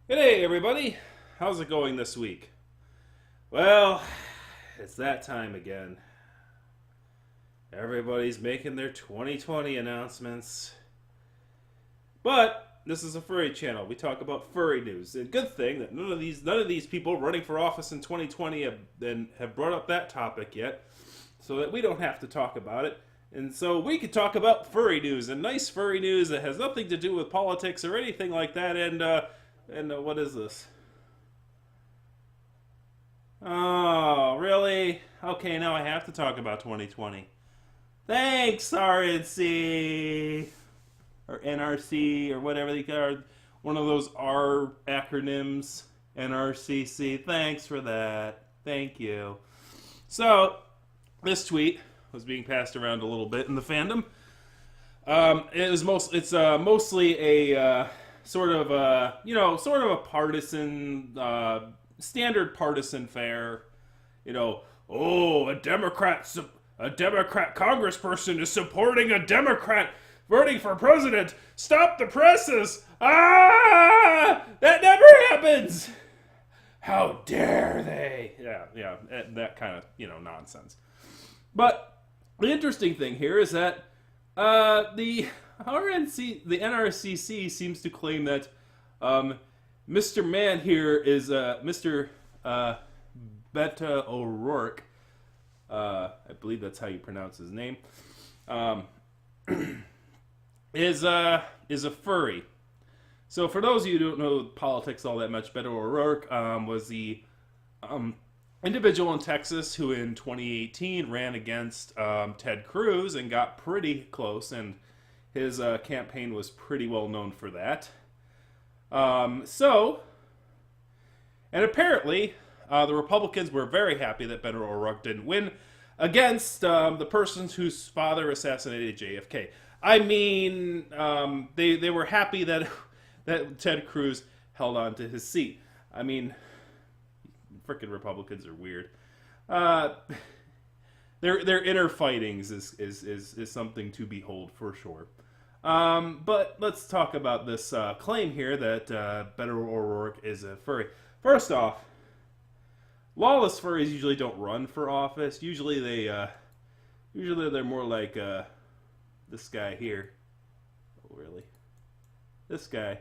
Hey everybody, how's it going this week? Well, it's that time again. Everybody's making their 2020 announcements. But this is a furry channel. We talk about furry news. And good thing that none of these people running for office in 2020 have brought up that topic yet, so that we don't have to talk about it. And so we could talk about furry news and nice furry news that has nothing to do with politics or anything like that. And what is this? Oh, really? Okay, now I have to talk about 2020. Thanks, RNC or NRC or whatever they are. One of those R acronyms, NRCC. Thanks for that. Thank you. So, this tweet was being passed around a little bit in the fandom. It's mostly a sort of a partisan, standard partisan fare. Oh, a Democrat congressperson is supporting a Democrat voting for president. Stop the presses! That never happens. How dare they? Yeah, that kind of nonsense. But the interesting thing here is that the NRCC seems to claim that Mr. Man here is Mr. Beto O'Rourke. I believe that's how you pronounce his name. Um, is a furry. So for those of you who don't know politics all that much, Beto O'Rourke was the individual in Texas who in 2018 ran against Ted Cruz and got pretty close, and his campaign was pretty well known for that. And apparently, the Republicans were very happy that Beto O'Rourke didn't win against the person whose father assassinated JFK. I mean, they were happy that Ted Cruz held on to his seat. I mean, frickin' Republicans are weird. Their inner fightings is something to behold for sure. But let's talk about this claim here that Beto O'Rourke is a furry. First off, lawless furries usually don't run for office. Usually they're more like this guy here. Oh, really? This guy.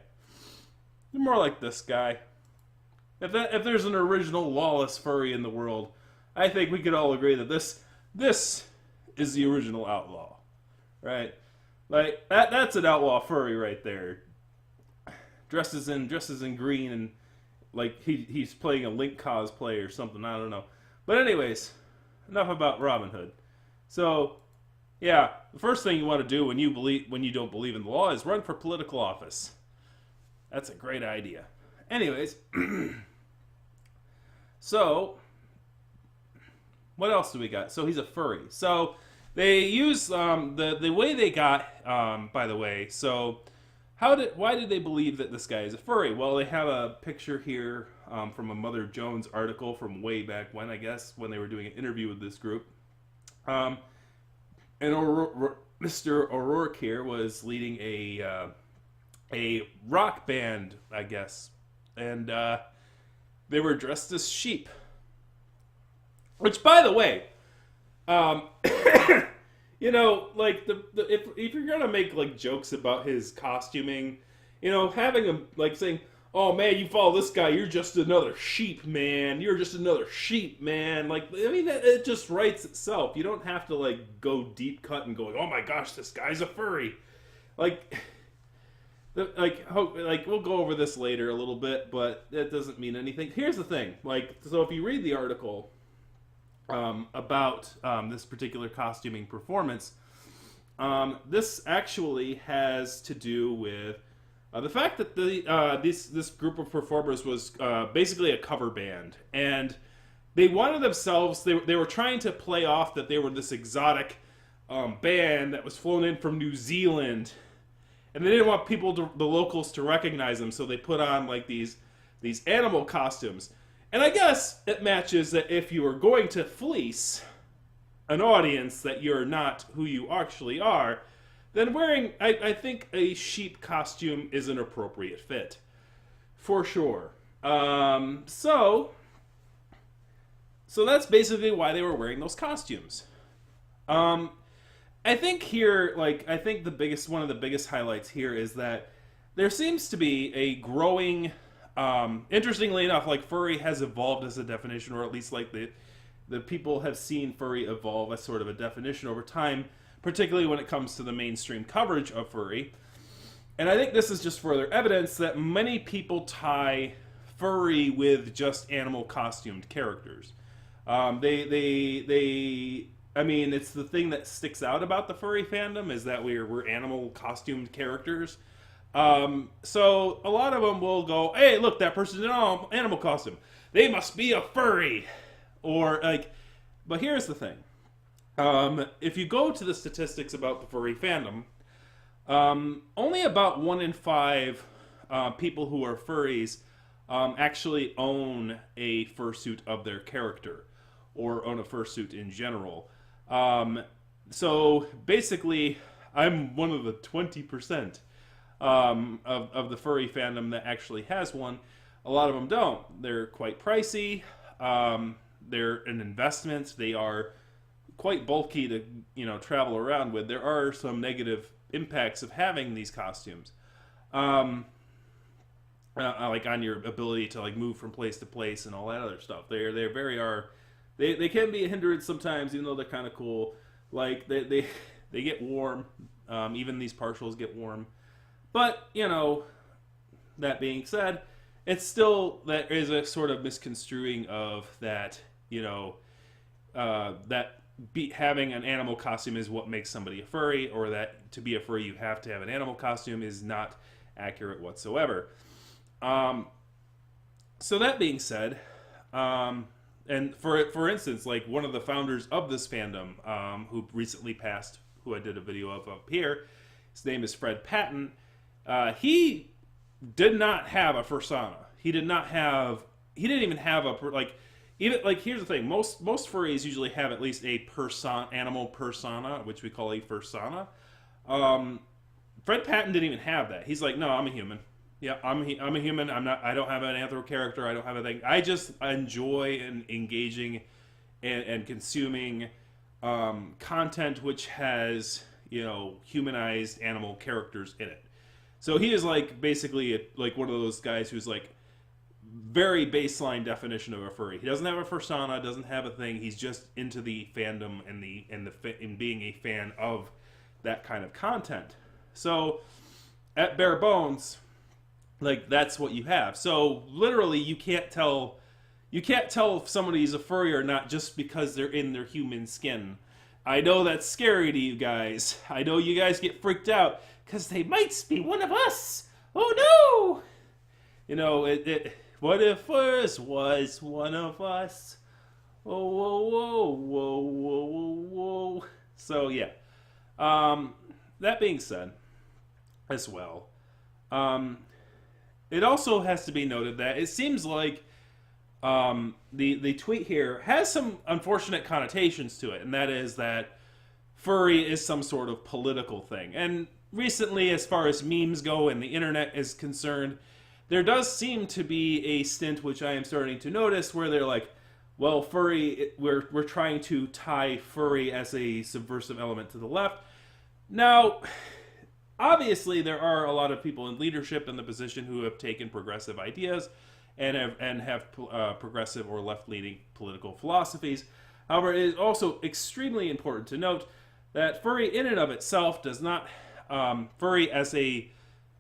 They're more like this guy. If there's an original lawless furry in the world, I think we could all agree that this is the original outlaw, right? Like that's an outlaw furry right there. Dresses in green and like he's playing a Link cosplay or something. I don't know. But anyways, enough about Robin Hood. So yeah, the first thing you want to do when you don't believe in the law is run for political office. That's a great idea. Anyways, so what else do we got? So he's a furry. So they use the way they got by the way. So why did they believe that this guy is a furry? Well, they have a picture here from a Mother Jones article from way back when, I guess, when they were doing an interview with this group. And Mr. O'Rourke here was leading a rock band, I guess, and they were dressed as sheep. Which, by the way, like if you're gonna make like jokes about his costuming, having him like saying, "Oh man, you follow this guy, you're just another sheep, man. You're just another sheep, man." Like, I mean, it just writes itself. You don't have to like go deep cut and go, "Oh my gosh, this guy's a furry." Like, we'll go over this later a little bit, but that doesn't mean anything. Here's the thing, like, so if you read the article about this particular costuming performance, this actually has to do with the fact that this group of performers was basically a cover band, and they wanted themselves. They were trying to play off that they were this exotic band that was flown in from New Zealand, and they didn't want the locals to recognize them, so they put on like these animal costumes. And I guess it matches that if you are going to fleece an audience that you're not who you actually are, then wearing, I think, a sheep costume is an appropriate fit. For sure. So that's basically why they were wearing those costumes. Um, I think here, like, I think one of the biggest highlights here is that there seems to be a growing. Interestingly enough, like furry has evolved as a definition, or at least like the people have seen furry evolve as sort of a definition over time, particularly when it comes to the mainstream coverage of furry. And I think this is just further evidence that many people tie furry with just animal costumed characters. I mean, it's the thing that sticks out about the furry fandom is that we're animal costumed characters. So a lot of them will go, hey, look, that person's in an animal costume. They must be a furry. Or, like, but here's the thing. If you go to the statistics about the furry fandom, only about 1 in 5 people who are furries actually own a fursuit of their character or own a fursuit in general. So basically, I'm one of the 20% of the furry fandom that actually has one. A lot of them don't. They're quite pricey. They're an investment. They are quite bulky to travel around with. There are some negative impacts of having these costumes, like on your ability to like move from place to place and all that other stuff. They can be a hindrance sometimes, even though they're kind of cool. Like they get warm. Even these partials get warm. But that being said, it's still that is a sort of misconstruing of that. Having an animal costume is what makes somebody a furry, or that to be a furry you have to have an animal costume is not accurate whatsoever. So that being said, and for instance, like one of the founders of this fandom, who recently passed, who I did a video of up here, his name is Fred Patton. He did not have a fursona. He didn't even have a here's the thing. Most furries usually have at least a animal persona, which we call a fursona. Fred Patton didn't even have that. He's like, no, I'm a human. Yeah, I'm a human. I don't have an anthro character. I don't have a thing. I just enjoy engaging and consuming content which has humanized animal characters in it. So he is like basically like one of those guys who's like very baseline definition of a furry. He doesn't have a fursona, doesn't have a thing. He's just into the fandom and in being a fan of that kind of content. So at bare bones, like that's what you have. So literally, you can't tell if somebody's a furry or not just because they're in their human skin. I know that's scary to you guys. I know you guys get freaked out because they might be one of us. Oh no! What if Furz was one of us? Oh, whoa, whoa, whoa, whoa, whoa, whoa. So yeah. That being said, as well, it also has to be noted that it seems like the tweet here has some unfortunate connotations to it, and that is that furry is some sort of political thing. And recently, as far as memes go and the internet is concerned, there does seem to be a stint which I am starting to notice where they're like, well, furry, we're trying to tie furry as a subversive element to the left. Now, obviously, there are a lot of people in leadership in the position who have taken progressive ideas and have progressive or left-leaning political philosophies. However, it is also extremely important to note that furry in and of itself does not furry as a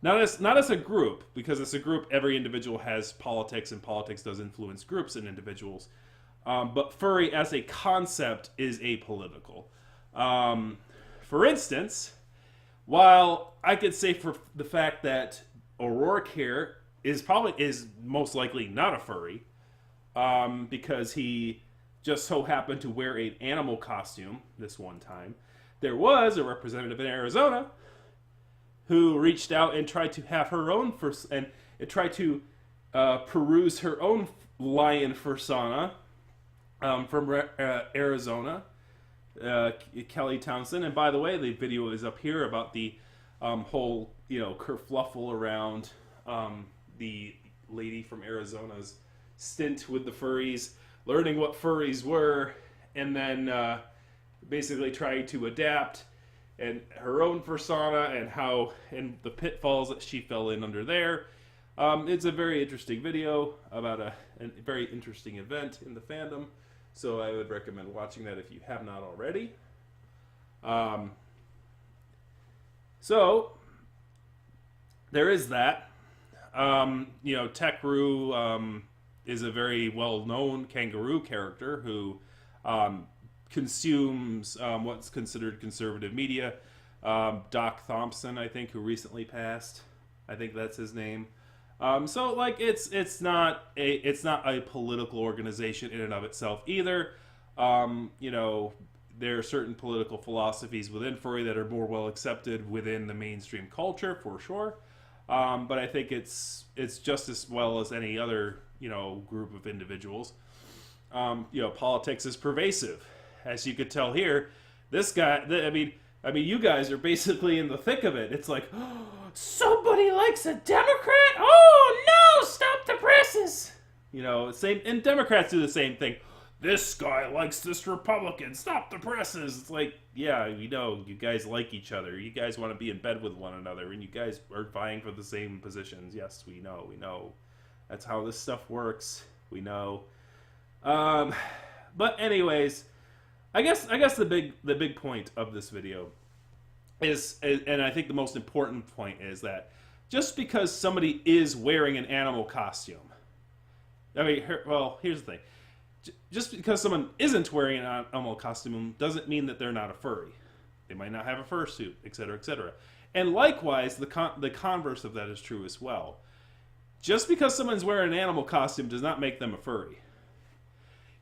not as a group, because as a group every individual has politics and politics does influence groups and individuals. But furry as a concept is apolitical. For instance, while I could say for the fact that O'Rourke here is most likely not a furry, because he just so happened to wear an animal costume this one time. There was a representative in Arizona who reached out and tried to have her own tried to peruse her own lion fursona from Arizona, Kelly Thompson. And by the way, the video is up here about the whole kerfluffle around the lady from Arizona's stint with the furries, learning what furries were, and then basically trying to adapt and her own persona and the pitfalls that she fell in under there. It's a very interesting video about a very interesting event in the fandom, so I would recommend watching that if you have not already. So there is that. Tekru is a very well-known kangaroo character who consumes what's considered conservative media. Doc Thompson, I think, who recently passed. I think that's his name. So like it's not a political organization in and of itself either. There are certain political philosophies within furry that are more well accepted within the mainstream culture for sure. But I think it's just as well as any other group of individuals. Politics is pervasive, as you could tell here. This guy, I mean, you guys are basically in the thick of it. It's like, oh, somebody likes a Democrat? Oh no! Stop the presses! Same, and Democrats do the same thing. This guy likes this Republican. Stop the presses. It's like, yeah, we know you guys like each other. You guys want to be in bed with one another, and you guys are vying for the same positions. Yes, we know. That's how this stuff works. We know. But anyways, I guess the big point of this video is, and I think the most important point is that just because somebody is wearing an animal costume, here's the thing. Just because someone isn't wearing an animal costume doesn't mean that they're not a furry. They might not have a fursuit, etc., etc. And likewise, the converse of that is true as well. Just because someone's wearing an animal costume does not make them a furry.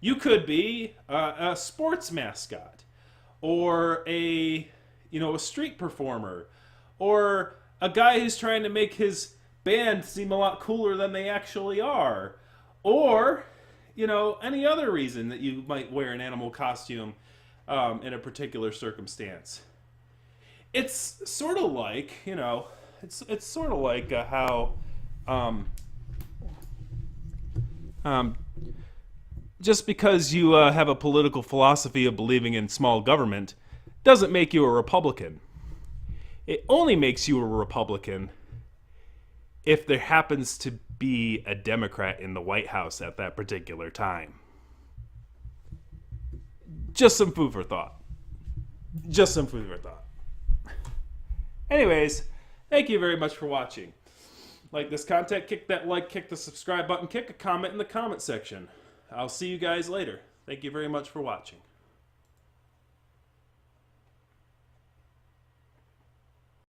You could be a sports mascot, or a street performer, or a guy who's trying to make his band seem a lot cooler than they actually are, or any other reason that you might wear an animal costume in a particular circumstance. It's sort of like, it's sort of like how just because you have a political philosophy of believing in small government doesn't make you a Republican. It only makes you a Republican if there happens to be a Democrat in the White House at that particular time. Just some food for thought. Anyways, thank you very much for watching. Like this content, kick that like, kick the subscribe button, kick a comment in the comment section. I'll see you guys later. Thank you very much for watching.